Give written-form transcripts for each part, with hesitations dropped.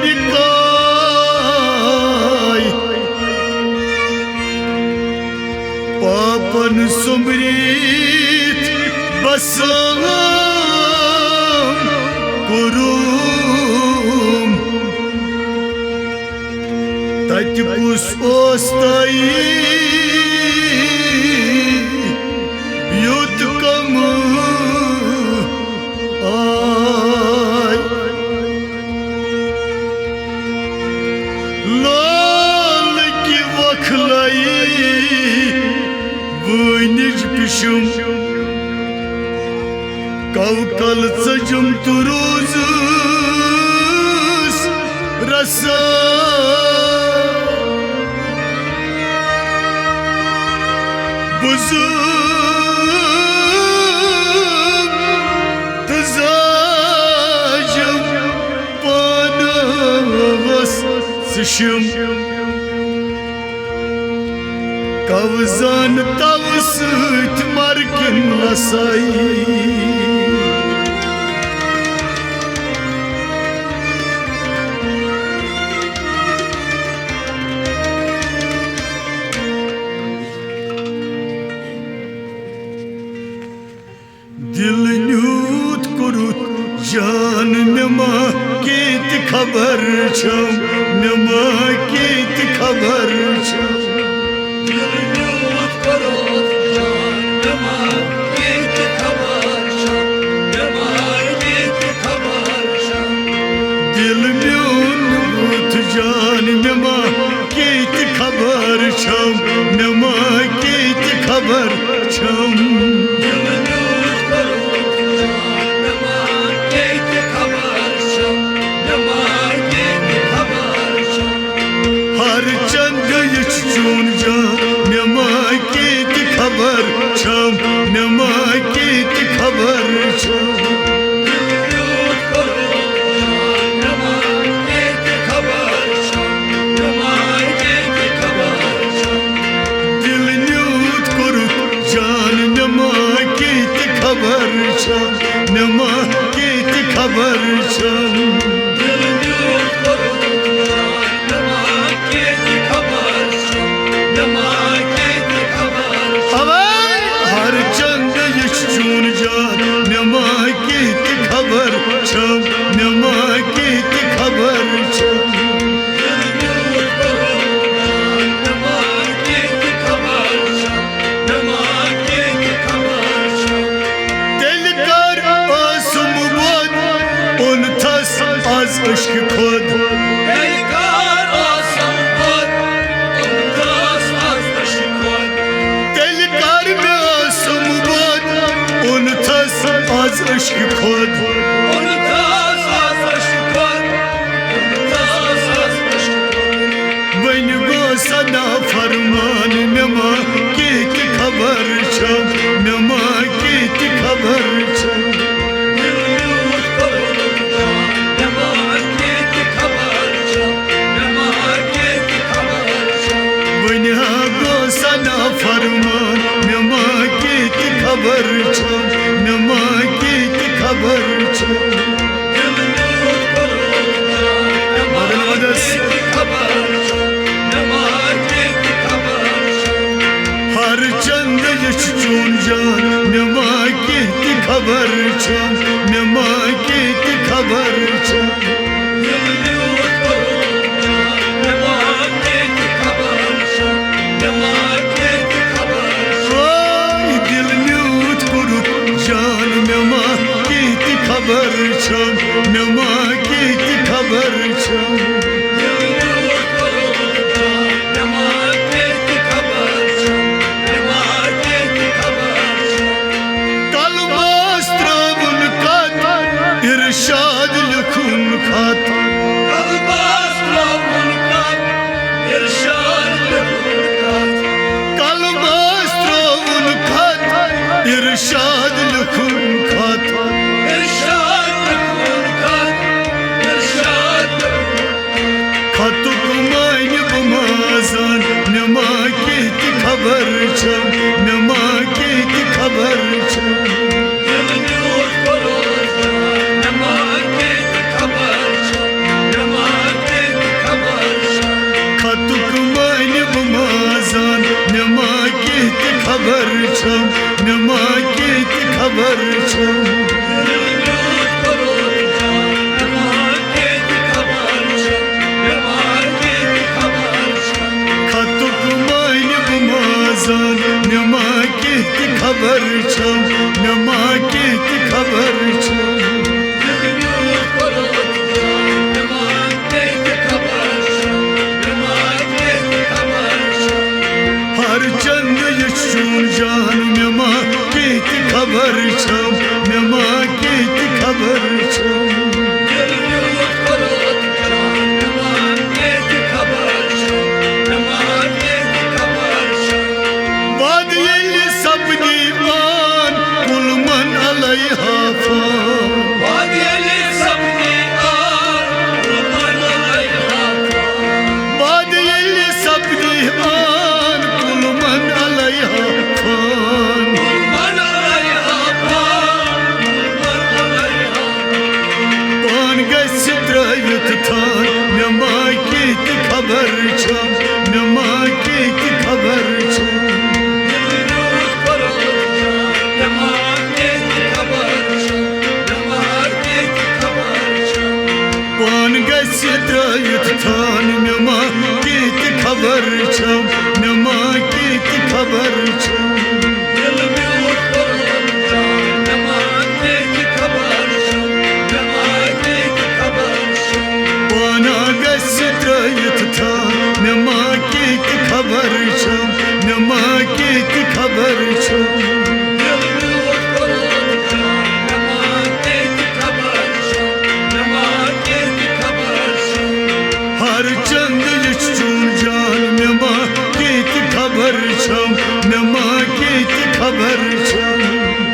निकाय पापन सुमरीत बसम कुरुम तत कुस ओस्तई युद्ध कम आय लाल की वखलाई वनिज पिशुम कवकल सजुम तुरुज रसा बुजुर्ग तजाजम पानस सिशम कवजान तवसत मरकिन लसाई दिल न्यूत कुरुत जान नमा केत खबर छम नमा केत खबर छम दिल न्यूत कुरुत जान नमा केत खबर छम नमा केत खबर छम दिल न्यूत जान नमा केत खबर छम नमा केत खबर छम चून जा नमा केत खबर छम नमा केत खबर छम दिल न्यूत कुरुत जान नमा केत खबर छम नमा केत खबर छम छम नमा केत खबर छम तेल कर आसम बोद उन थस आज इश्क खुद तेल कर में आसम बोद उन थस आज इश्क खुद सदा फरमान नमा केत खबर छम नमा केत खबर छम वनिहा गो सदा फरमान नमा केत खबर छम नमा केत खबर छम हर चंद चून जान नमा केत खबर छम नमा केत खबर छम दिल न्यूत कुरुत जान नमा केत खबर छम खबर छो दिल में उतरत जान नमाते की खबर छो नमाते की खबर छो पाना गस त्रयत था नमा की खबर छो नमा की खबर छो दिल में उतरत जान नमाते की खबर छो नमाते की खबर छो हर चंद चून जान नमा की खबर छो नमा की खबर छो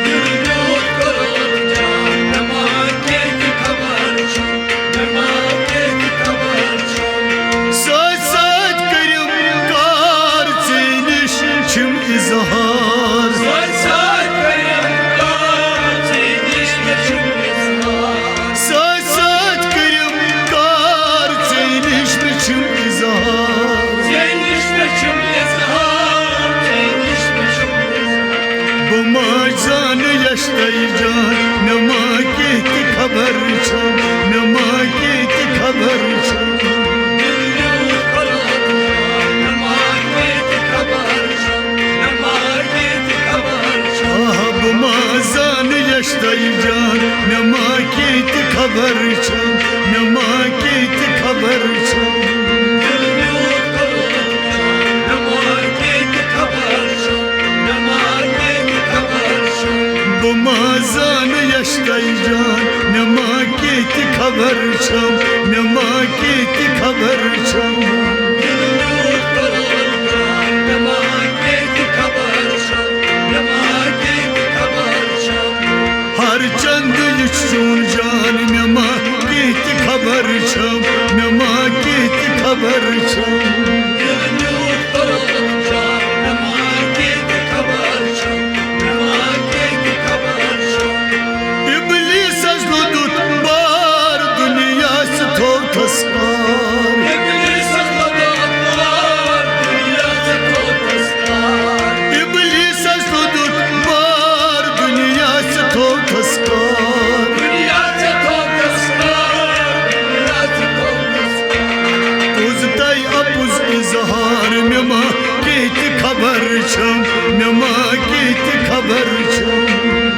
दिल में उतरत जान नमाते की खबर छो नमाते की खबर छो साथ साथ करिम कार चीनिश छिम इजहार साथ साथ करें कार चीनिश में छुप इज़हार साथ साथ करिम कार चीनिश छिम इजहार चीनिश में छुप इज़हार चीनिश में छुप इज़हार बमा जान यश्तई जान नमा की खबर छो नमा की खबर छो दिल में उतरत जान नमाते की खबर छो नमाते की खबर छो बमा जान यश्तई जान नमा की खबर छो नमा की खबर छो दिल में उतरत जान नमाते की खबर छो नमाते की खबर छो बमा जान यश्तई जान नमा की खबर छो नमा की खबर छो दिल में उतरत जान नमाते की खबर छो नमाते की खबर छो हर चंद चून जान नमा की खबर छो नमा की खबर छो दिल में उतरत जान नमाते की खबर छो नमाते की खबर छो इबलीस दुत बार दुनिया से थो थसकार इब्लिस सल्लल्लाहु दुनिया से तो तस्कार इबलीस दुत बार दुनिया से थो थसकार दुनिया से तो तस्कार दुनिया से तो तस्कार उजतई अपुज इजहार नमा की खबर छो नमा की खबर छो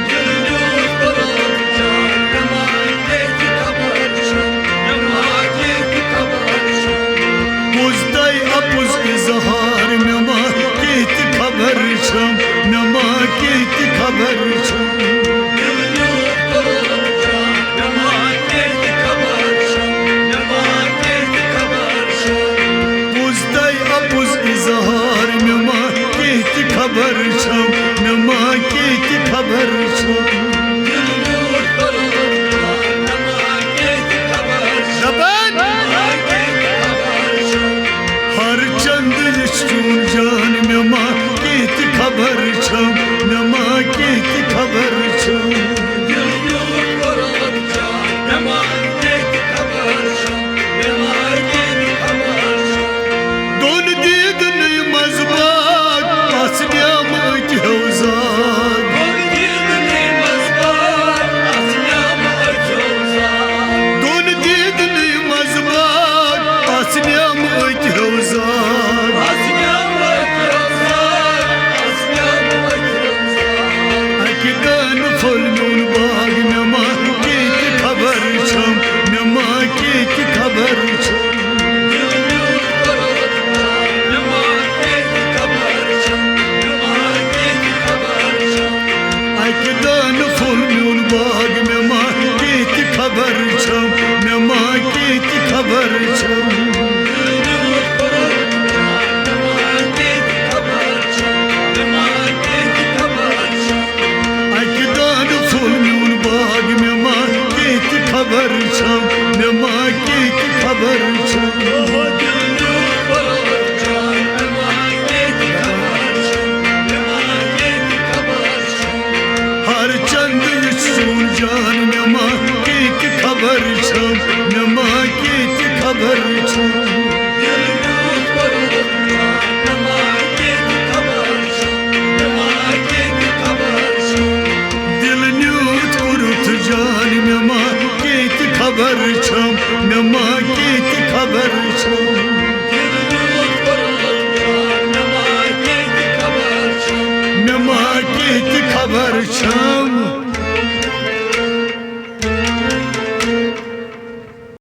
दिल में उतरत जान नमाते की खबर छो नमाते की खबर छो उजतई अपुज इजहार नमा की खबर छो नमा की खबर छो दिल में उतरत जान नमाते की खबर छो नमाते की खबर छो उजतई अपुज इजहार नमा की खबर छो नमा की खबर छो दिल में उतरत जान नमाते की खबर छो जबान नमाते की खबर छो हर चंद चून जान नमा की खबर छो नमा की खबर छो दिल में उतरत जान नमाते की खबर छो नमाते की खबर छो दोन दीद नई मजबात आसनिया मत हौजाद और दिल में मज़बात असलाम अजोज़ात दोन दीद नई मजबात आसनिया मत हौजाद असलाम अजोज़ात असलाम अजोज़ात अकिदान फल नून बाग नमा की खबर छो नमा की खबर छो दिल में उतरत जान नमाते की खबर छो नमाते की खबर छो अकिदान फल नून बाग नमा की खबर छो नमा की खबर छो दिल में उतरत जान नमाते की खबर छो नमाते की खबर छो अकिदान फल नून बाग नमा की खबर छो नमा की खबर छो दिल में उतरत जान नमाते की खबर छो नमाते की खबर छो हर चंद चून जान नमा की खबर छो नमा की खबर छो दिल में उतरत जान नमाते की खबर छो नमाते की खबर छो दिल न्यूत कुरुत जान नमा की खबर छो